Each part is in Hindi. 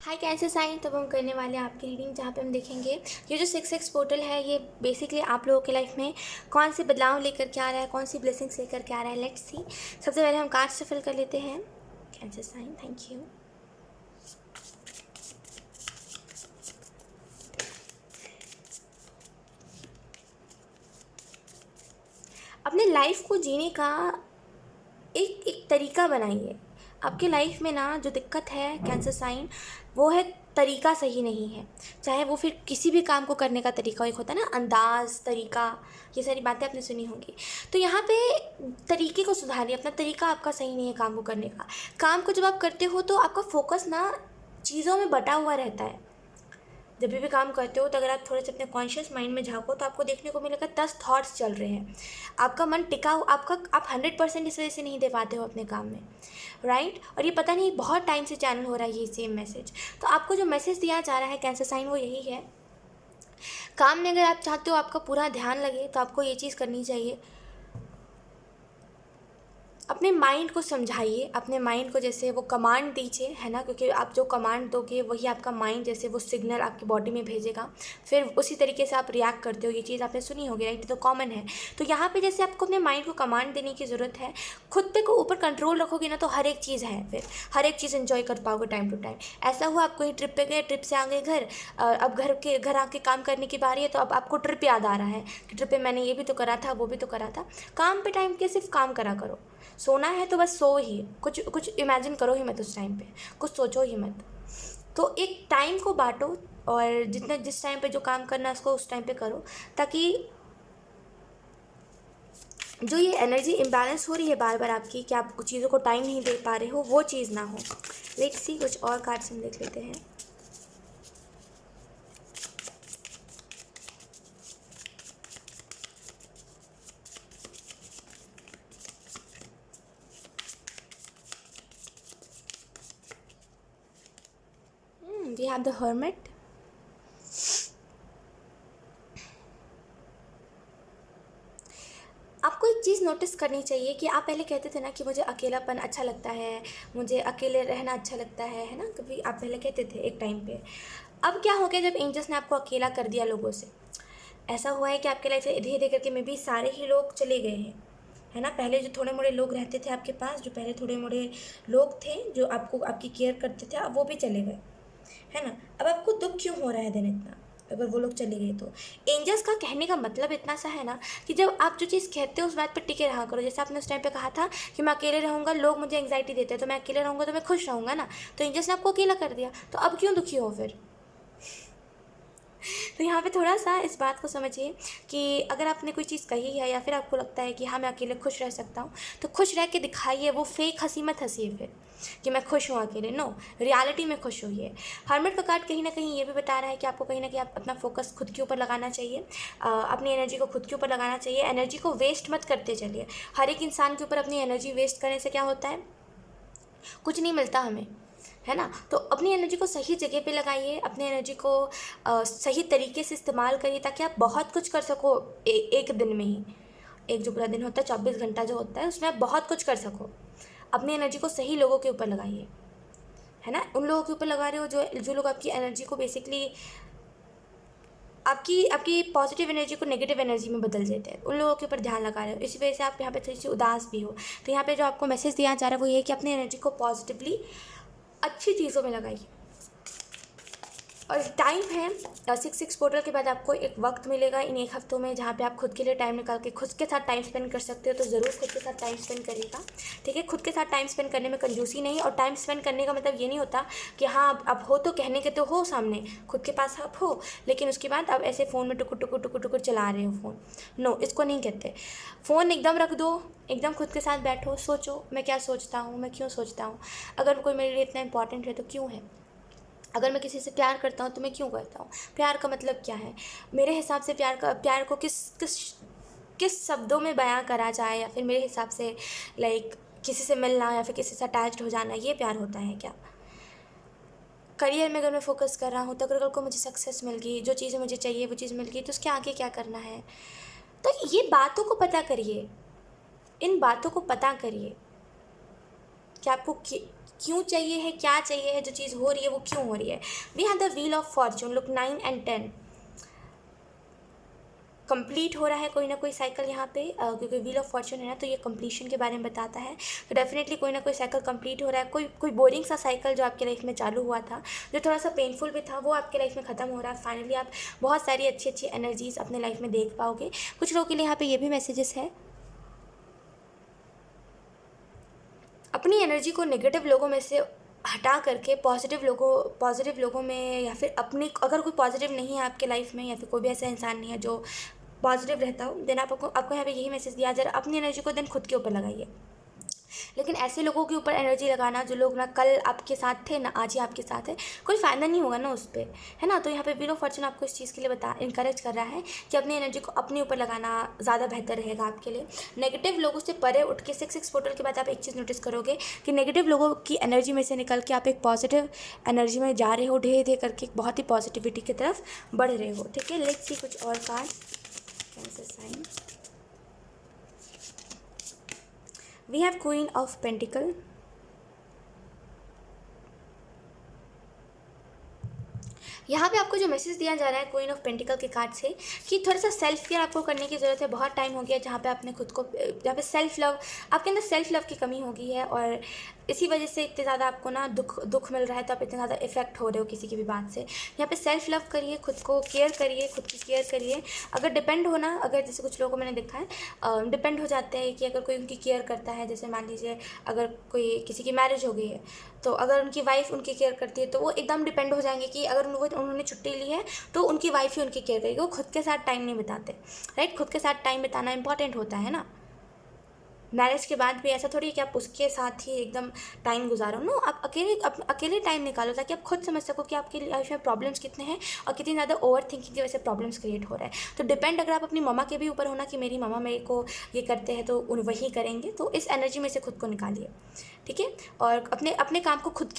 हाय कैंसर साइन। तब हम करने वाले हैं आपकी रीडिंग, जहाँ पे हम देखेंगे ये जो 6x पोर्टल है ये बेसिकली आप लोगों के लाइफ में कौन से बदलाव लेकर के आ रहा है, कौन सी ब्लेसिंग्स लेकर के आ रहा है। Let's see. सबसे पहले हम कार्ड शफल कर लेते हैं। Cancer sign, thank you. अपने लाइफ को जीने का एक एक तरीका बनाइए। आपके लाइफ में ना जो दिक्कत है कैंसर साइन, वो है तरीका सही नहीं है। चाहे वो फिर किसी भी काम को करने का तरीका, एक होता है ना अंदाज, तरीका, ये सारी बातें आपने सुनी होंगी। तो यहाँ पे तरीके को सुधारिए। अपना तरीका आपका सही नहीं है काम को करने का। काम को जब आप करते हो तो आपका फोकस ना चीज़ों में बटा हुआ रहता है। जब भी काम करते हो तो अगर आप थोड़े से अपने कॉन्शियस माइंड में झाँको तो आपको देखने को मिलेगा 10 थॉट्स चल रहे हैं। आपका मन टिका हुआ, आप 100% इस वजह से नहीं दे पाते हो अपने काम में, राइट। और ये पता नहीं बहुत टाइम से चैनल हो रहा है ये सेम मैसेज। तो आपको जो मैसेज दिया जा रहा है कैंसर साइन वो यही है। काम में अगर आप चाहते हो आपका पूरा ध्यान लगे तो आपको ये चीज़ करनी चाहिए। अपने माइंड को समझाइए, अपने माइंड को जैसे वो कमांड दीजिए, है ना, क्योंकि आप जो कमांड दोगे वही आपका माइंड जैसे वो सिग्नल आपकी बॉडी में भेजेगा, फिर उसी तरीके से आप रिएक्ट करते हो। ये चीज़ आपने सुनी होगी, राइट। तो कॉमन है। तो यहाँ पे जैसे आपको अपने माइंड को कमांड देने की ज़रूरत है। खुद पे को ऊपर कंट्रोल रखोगे ना तो हर एक चीज़ है, फिर हर एक चीज़ एंजॉय कर पाओगे टाइम टू टाइम। ऐसा हुआ आप कहीं ट्रिप पे गए, ट्रिप से आ गए घर, अब घर आके काम करने की बारी है तो अब आपको ट्रिप याद आ रहा है कि ट्रिप पे मैंने ये भी तो करा था, वो भी तो करा था। काम पे टाइम के सिर्फ काम करा करो। सोना है तो बस सो ही, कुछ कुछ इमेजिन करो ही मत उस टाइम पे, कुछ सोचो ही मत। तो एक टाइम को बांटो और जिस टाइम पे जो काम करना है उसको उस टाइम पे करो, ताकि जो ये एनर्जी इम्बैलेंस हो रही है बार बार आपकी कि आप कुछ चीज़ों को टाइम नहीं दे पा रहे हो, वो चीज़ ना हो। लेट्स सी, कुछ और कार्ड्स हम देख लेते हैं। We have the hermit. आपको एक चीज़ नोटिस करनी चाहिए कि आप पहले कहते थे ना कि मुझे अकेलापन अच्छा लगता है, मुझे अकेले रहना अच्छा लगता है ना, कभी आप पहले कहते थे एक टाइम पे। अब क्या हो गया जब एंजल्स ने आपको अकेला कर दिया लोगों से? ऐसा हुआ है कि आपके लाइफ से धीरे धीरे करके मे भी सारे ही लोग चले गए हैं, है ना। पहले जो थोड़े मोड़े लोग रहते थे आपके पास, जो पहले थोड़े मोड़े लोग थे जो आपको आपकी केयर करते थे, अब वो भी चले गए, है ना। अब आपको दुख क्यों हो रहा है दिन इतना, अगर वो लोग चले गए तो? एंजल्स का कहने का मतलब इतना सा है ना कि जब आप जो चीज़ कहते हो उस बात पर टिके रहा करो। जैसे आपने उस टाइम पे कहा था कि मैं अकेले रहूँगा, लोग मुझे एंग्जाइटी देते हैं, तो मैं अकेले रहूँगा तो मैं खुश रहूँगा ना। तो एंजल्स ने आपको अकेला कर दिया, तो अब क्यों दुखी हो फिर? तो यहाँ पे थोड़ा सा इस बात को समझिए कि अगर आपने कोई चीज़ कही है या फिर आपको लगता है कि हाँ मैं अकेले खुश रह सकता हूँ, तो खुश रह के दिखाइए। वो फेक हंसी मत हंसिए फिर कि मैं खुश हूँ अकेले। नो, रियलिटी में खुश होइए। हर्मिट का कार्ड कहीं ना कहीं ये भी बता रहा है कि आपको कहीं ना कहीं आप अपना फोकस खुद के ऊपर लगाना चाहिए, अपनी एनर्जी को खुद के ऊपर लगाना चाहिए। एनर्जी को वेस्ट मत करते चलिए। हर एक इंसान के ऊपर अपनी एनर्जी वेस्ट करने से क्या होता है, कुछ नहीं मिलता हमें, है ना। तो अपनी एनर्जी को सही जगह पे लगाइए, अपनी एनर्जी को सही तरीके से इस्तेमाल करिए ताकि आप बहुत कुछ कर सको एक दिन में ही। एक जो पूरा दिन होता है 24 घंटा जो होता है उसमें आप बहुत कुछ कर सको। अपनी एनर्जी को सही लोगों के ऊपर लगाइए, है ना। उन लोगों के ऊपर लगा रहे हो जो जो लोग आपकी एनर्जी को बेसिकली आपकी आपकी पॉजिटिव एनर्जी को नेगेटिव एनर्जी में बदल देते हैं, उन लोगों के ऊपर ध्यान लगा रहे हो। इसी वजह से आप यहाँ पे थोड़ी सी उदास भी हो। तो यहाँ पे जो आपको मैसेज दिया जा रहा है वो ये है कि अपनी एनर्जी को पॉजिटिवली अच्छी चीज़ों में लगाइए। और टाइम है 6 पोर्टल के बाद आपको एक वक्त मिलेगा इन 1 हफ्तों में जहाँ पे आप खुद के लिए टाइम निकाल के खुद के साथ टाइम स्पेंड कर सकते हो। तो ज़रूर खुद के साथ टाइम स्पेंड करिएगा, ठीक है। खुद के साथ टाइम स्पेंड करने में कंजूसी नहीं। और टाइम स्पेंड करने का मतलब ये नहीं होता कि हाँ आप हो तो कहने के तो हो सामने, खुद के पास आप हो, लेकिन उसके बाद आप ऐसे फ़ोन में टुकुर टुकुर टुकुर टुकुर चला रहे हो फ़ोन। नो, इसको नहीं कहते। फ़ोन एकदम रख दो, एकदम खुद के साथ बैठो, सोचो मैं क्या सोचता हूँ, मैं क्यों सोचता हूँ। अगर कोई मेरे लिए इतना इंपॉर्टेंट है तो क्यों है। अगर मैं किसी से प्यार करता हूँ तो मैं क्यों करता हूँ। प्यार का मतलब क्या है मेरे हिसाब से। प्यार को किस किस किस शब्दों में बयां करा जाए, या फिर मेरे हिसाब से लाइक किसी से मिलना या फिर किसी से अटैच्ड हो जाना, ये प्यार होता है क्या। करियर में अगर मैं फोकस कर रहा हूँ तो अगर कल को मुझे सक्सेस मिल गई, जो चीज़ें मुझे चाहिए वो चीज़ मिल गई, तो उसके आगे क्या करना है। तो ये बातों को पता करिए, इन बातों को पता करिए कि आपको क्यों चाहिए है, क्या चाहिए है, जो चीज़ हो रही है वो क्यों हो रही है। We have the wheel of fortune, look 9 and 10, complete हो रहा है कोई ना कोई साइकिल यहाँ पे, क्योंकि व्हील ऑफ फॉर्चून है ना, तो ये कंप्लीशन के बारे में बताता है। तो डेफिनेटली कोई ना कोई साइकिल कंप्लीट हो रहा है, कोई बोरिंग सा साइकिल जो आपके लाइफ में चालू हुआ था, जो थोड़ा सा पेनफुल भी था, वो आपके लाइफ में ख़त्म हो रहा है। फाइनली आप बहुत सारी अच्छी अच्छी एनर्जीज अपने लाइफ में देख पाओगे। कुछ लोगों के लिए यहाँ पे ये भी मैसेजेस है, अपनी एनर्जी को नेगेटिव लोगों में से हटा करके पॉजिटिव लोगों में, या फिर अपनी, अगर कोई पॉजिटिव नहीं है आपके लाइफ में, या फिर कोई भी ऐसा इंसान नहीं है जो पॉजिटिव रहता हो, देन आपको यहाँ पे यही मैसेज दिया, जरा अपनी एनर्जी को देन खुद के ऊपर लगाइए। लेकिन ऐसे लोगों के ऊपर एनर्जी लगाना जो लोग ना कल आपके साथ थे ना आज ही आपके साथ है, कोई फ़ायदा नहीं होगा ना उस पर, है ना। तो यहाँ पे व्हील ऑफ फॉर्चून आपको इस चीज़ के लिए इनकरेज कर रहा है कि अपनी एनर्जी को अपने ऊपर लगाना ज़्यादा बेहतर रहेगा आपके लिए। नेगेटिव लोगों से परे उठ के 6 पोर्टल के बाद आप एक चीज़ नोटिस करोगे कि नेगेटिव लोगों की एनर्जी में से निकल के आप एक पॉजिटिव एनर्जी में जा रहे हो, धीरे धीरे करके एक बहुत ही पॉजिटिविटी की तरफ बढ़ रहे हो। ठीक है, लेट्स सी कुछ और card, cancer sign. We have Queen of Pentacle. यहाँ पे आपको जो मैसेज दिया जा रहा है क्वीन ऑफ पेंटिकल के कार्ड से, कि थोड़ा सा सेल्फ केयर आपको करने की ज़रूरत है। बहुत टाइम हो गया जहाँ पे आपने खुद को, जहाँ पे सेल्फ लव, आपके अंदर सेल्फ लव की कमी हो गई है, और इसी वजह से इतने ज़्यादा आपको ना दुख मिल रहा है, तो आप इतने ज़्यादा इफेक्ट हो रहे हो किसी की भी बात से। यहाँ पे सेल्फ लव करिए, खुद को केयर करिए, खुद की केयर करिए। अगर डिपेंड हो ना, अगर जैसे कुछ लोगों को मैंने देखा है डिपेंड हो जाते हैं कि अगर कोई उनकी केयर करता है, जैसे मान लीजिए अगर कोई किसी की मैरिज हो गई है, तो अगर उनकी वाइफ उनकी केयर करती है तो वो एकदम डिपेंड हो जाएंगे कि अगर उन्होंने छुट्टी ली है तो उनकी वाइफ ही उनकी केयर करेगी। वो खुद के साथ टाइम नहीं बिताते, राइट। खुद के साथ टाइम बिताना इंपॉर्टेंट होता है ना। मैरिज के बाद भी ऐसा थोड़ी है कि आप उसके साथ ही एकदम टाइम गुजारो, नो, आप अकेले टाइम निकालो, ताकि आप खुद समझ सको कि आपके लाइफ में प्रॉब्लम्स कितने हैं और कितनी ज़्यादा ओवर थिंकिंग की वजह से प्रॉब्लम्स क्रिएट हो रहा है। तो डिपेंड अगर आप अपनी मम्मा के भी ऊपर होना कि मेरी मम्मा मेरे को ये करते हैं तो वही करेंगे, तो इस एनर्जी में से खुद को निकालिए, ठीक है। और अपने काम को खुद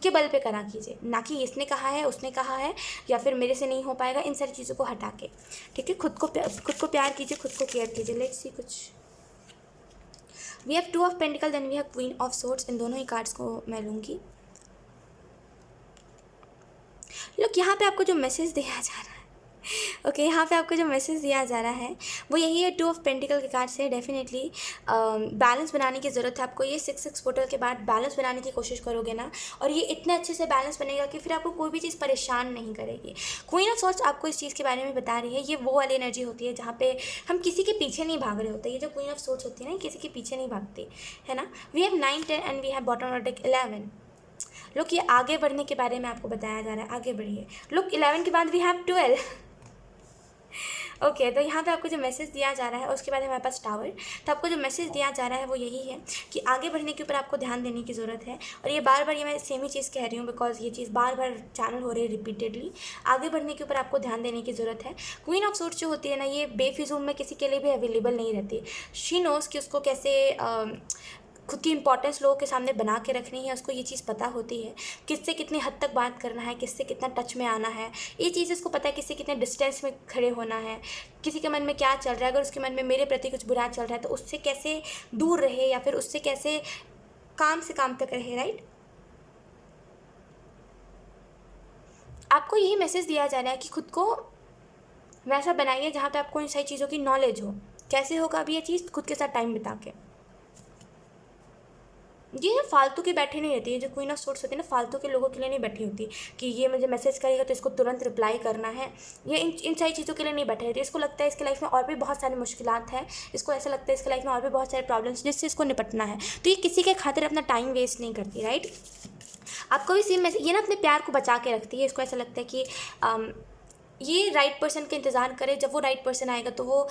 के बल पे करा कीजिए, ना कि इसने कहा है, उसने कहा है, या फिर मेरे से नहीं हो पाएगा, इन सारी चीज़ों को हटा के, ठीक है। खुद को प्यार कीजिए, खुद को केयर कीजिए। लेट्स सी कुछ। We have 2 of pentacles, then we have queen of swords. इन दोनों ही कार्ड्स को मैं लूँगी। लोग यहाँ पे आपको जो मैसेज दिया जा रहा है, ओके, यहाँ पे आपको जो मैसेज दिया जा रहा है वो यही है। 2 ऑफ पेंटिकल के कार्ड से डेफिनेटली बैलेंस बनाने की ज़रूरत है आपको। ये 6 पोर्टल के बाद बैलेंस बनाने की कोशिश करोगे ना, और ये इतने अच्छे से बैलेंस बनेगा कि फिर आपको कोई भी चीज़ परेशान नहीं करेगी। क्वीन ऑफ सोर्ड्स आपको इस चीज़ के बारे में बता रही है, ये वो वाली एनर्जी होती है जहाँ पे हम किसी के पीछे नहीं भाग रहे होते। ये जो क्वीन ऑफ सोर्ड्स होती है ना, किसी के पीछे नहीं भागती, है ना। We have 9, 10 and we have bottom of deck 11। लोग, ये आगे बढ़ने के बारे में आपको बताया जा रहा है, आगे बढ़िए। लोग 11 के बाद वी हैव 12। ओके, तो यहाँ पे आपको जो मैसेज दिया जा रहा है, उसके बाद हमारे पास टावर। तो आपको जो मैसेज दिया जा रहा है वो यही है कि आगे बढ़ने के ऊपर आपको ध्यान देने की ज़रूरत है। और ये बार बार, ये मैं सेम ही चीज़ कह रही हूँ बिकॉज ये चीज़ बार बार चैनल हो रही है रिपीटेडली। आगे बढ़ने के ऊपर आपको ध्यान देने की ज़रूरत है। क्वीन ऑफ सोर्ड्स जो होती है ना, ये बेफिजूल में किसी के लिए भी अवेलेबल नहीं रहती। शी नोज़ कि उसको कैसे खुद की इंपॉर्टेंस लोगों के सामने बना के रखनी है। उसको ये चीज़ पता होती है किससे कितनी हद तक बात करना है, किससे कितना टच में आना है। ये चीज़ इसको पता है किससे कितने डिस्टेंस में खड़े होना है, किसी के मन में क्या चल रहा है। अगर उसके मन में मेरे प्रति कुछ बुरा चल रहा है तो उससे कैसे दूर रहे, या फिर उससे कैसे काम से काम तक रहे, राइट। आपको यही मैसेज दिया जा रहा है कि खुद को वैसा बनाइए जहाँ पे आपको इन सारी चीज़ों की नॉलेज हो। कैसे होगा अभी ये चीज़? खुद के साथ टाइम बिता के। ये ना फालतू की बैठी नहीं रहती है। जो क्वीन ऑफ सोर्ड्स होती है ना, फालतू के लोगों के लिए नहीं बैठी होती कि ये मुझे मैसेज करेगा तो इसको तुरंत रिप्लाई करना है। ये इन सारी चीज़ों के लिए नहीं बैठी रहती। इसको लगता है इसके लाइफ में और भी बहुत सारी मुश्किलात हैं, इसको ऐसा लगता है इसके लाइफ में और भी बहुत सारे प्रॉब्लम्स जिससे इसको निपटना है। तो ये किसी के खातिर अपना टाइम वेस्ट नहीं करती, राइट। आपको भी सेम मैसेज, ये ना अपने प्यार को बचा के रखती है। इसको ऐसा लगता है कि ये राइट पर्सन का इंतज़ार करे। जब वो राइट पर्सन आएगा तो वो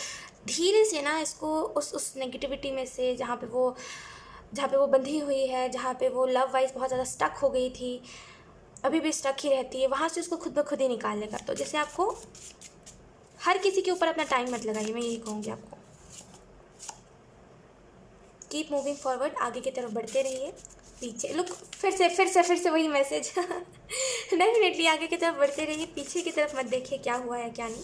धीरे से ना इसको उस नेगेटिविटी में से, जहाँ पे वो बंधी हुई है, जहाँ पे वो लव वाइज बहुत ज़्यादा स्टक हो गई थी, अभी भी स्टक ही रहती है, वहाँ से उसको खुद ब खुद ही निकाल लेगा। तो जैसे आपको हर किसी के ऊपर अपना टाइम मत लगाइए, मैं यही कहूँगी आपको। कीप मूविंग फॉरवर्ड, आगे की तरफ बढ़ते रहिए। पीछे लुक, फिर से वही मैसेज। डेफिनेटली आगे की तरफ बढ़ते रहिए, पीछे की तरफ मत देखिए क्या हुआ है क्या नहीं।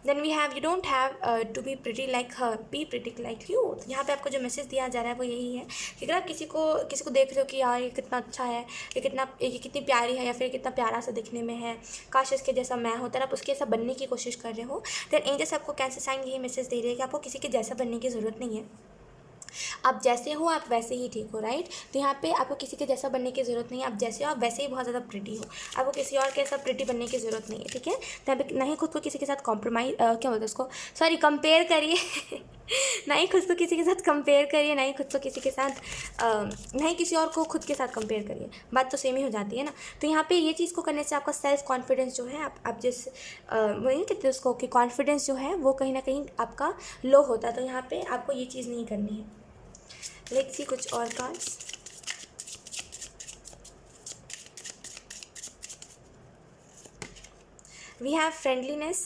Then we have, you don't have to be pretty like her, be pretty like you. तो यहाँ पे आपको जो मैसेज दिया जा रहा है वो यही है कि अगर आप किसी को देख रहे हो कि यार ये कितना अच्छा है, ये कितनी प्यारी है, या फिर कितना प्यारा सा दिखने में है, काश इसके जैसा मैं होता, आप उसके जैसा बनने की कोशिश कर रहे हो, देन एंजल्स आपको कैंसर साइन यही मैसेज दे रहे हैं कि आपको किसी के जैसा बनने की ज़रूरत नहीं है। आप जैसे हो आप वैसे ही ठीक हो, राइट। तो यहाँ पे आपको किसी के जैसा बनने की ज़रूरत नहीं है, आप जैसे हो आप वैसे ही बहुत ज़्यादा प्रिटी हो, आपको किसी और के साथ प्रिटी बनने की ज़रूरत नहीं है, ठीक है। तो यहाँ पे ना ही खुद को किसी के साथ कॉम्प्रोमाइज़ क्या बोलते हैं उसको, सॉरी, कंपेयर करिए ना ही खुद को किसी के साथ कंपेयर करिए, ना ही खुद को किसी के साथ ना ही किसी और को खुद के साथ कंपेयर करिए, बात तो सेम ही हो जाती है ना। तो यहाँ पे ये चीज़ को करने से आपका सेल्फ कॉन्फिडेंस जो है, आप जिस वो नहीं कहते उसको कि कॉन्फिडेंस जो है वो कहीं ना कहीं आपका लो होता है। तो यहाँ पे आपको ये चीज़ नहीं करनी है। लेट्स सी कुछ और कार्ड्स। We have friendliness.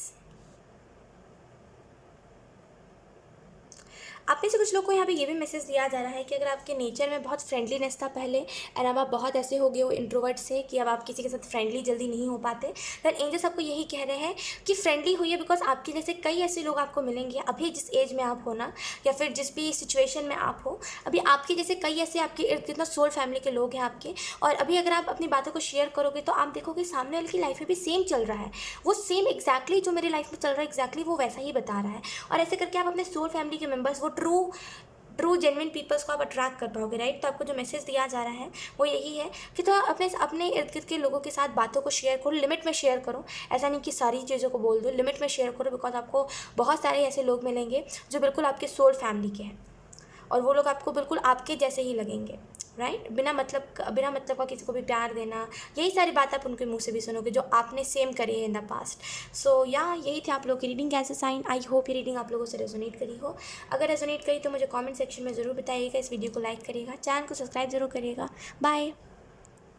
आप में से कुछ लोग को यहाँ पे ये भी मैसेज दिया जा रहा है कि अगर आपके नेचर में बहुत फ्रेंडलीनेस था पहले, एंड अब आप बहुत ऐसे हो गए हो इंट्रोवर्ट से कि अब आप किसी के साथ फ्रेंडली जल्दी नहीं हो पाते, देन एंजल्स आपको यही कह रहे हैं कि फ्रेंडली होइए, बिकॉज आपके जैसे कई ऐसे लोग आपको मिलेंगे अभी जिस एज में आप हो ना, या फिर जिस भी सिचुएशन में आप हो, अभी आपके जैसे कई ऐसे आपके इर्द गिर्द सोल फैमिली के लोग हैं आपके, और अभी अगर आप अपनी बातों को शेयर करोगे तो आप देखोगे सामने वाले की लाइफ में भी सेम चल रहा है, वो सेम एग्जैक्टली जो मेरी लाइफ में चल रहा है एग्जैक्टली वो वैसा ही बता रहा है। और ऐसे करके आप अपने सोल फैमिली के मेम्बर्स, वो ट्रू जेन्युइन पीपल्स को आप अट्रैक्ट कर पाओगे, राइट। तो आपको जो मैसेज दिया जा रहा है वो यही है कि तो अपने इर्द गिर्द के लोगों के साथ बातों को शेयर करो, लिमिट में शेयर करो, ऐसा नहीं कि सारी चीज़ों को बोल दो, लिमिट में शेयर करो, बिकॉज आपको बहुत सारे ऐसे लोग मिलेंगे जो बिल्कुल आपके सोल फैमिली के हैं, और वो लोग आपको बिल्कुल आपके जैसे ही लगेंगे, राइट। बिना मतलब का किसी को भी प्यार देना, यही सारी बात आप उनके मुंह से भी सुनोगे जो आपने सेम करी है इन द पास्ट। सो यही थी आप लोगों की reading cancer sign. I hope ये रीडिंग आप लोगों से रेजोनेट करी हो। अगर रेजोनेट करी तो मुझे कमेंट सेक्शन में ज़रूर बताइएगा, इस वीडियो को लाइक करिएगा, चैनल को सब्सक्राइब जरूर करिएगा। बाय।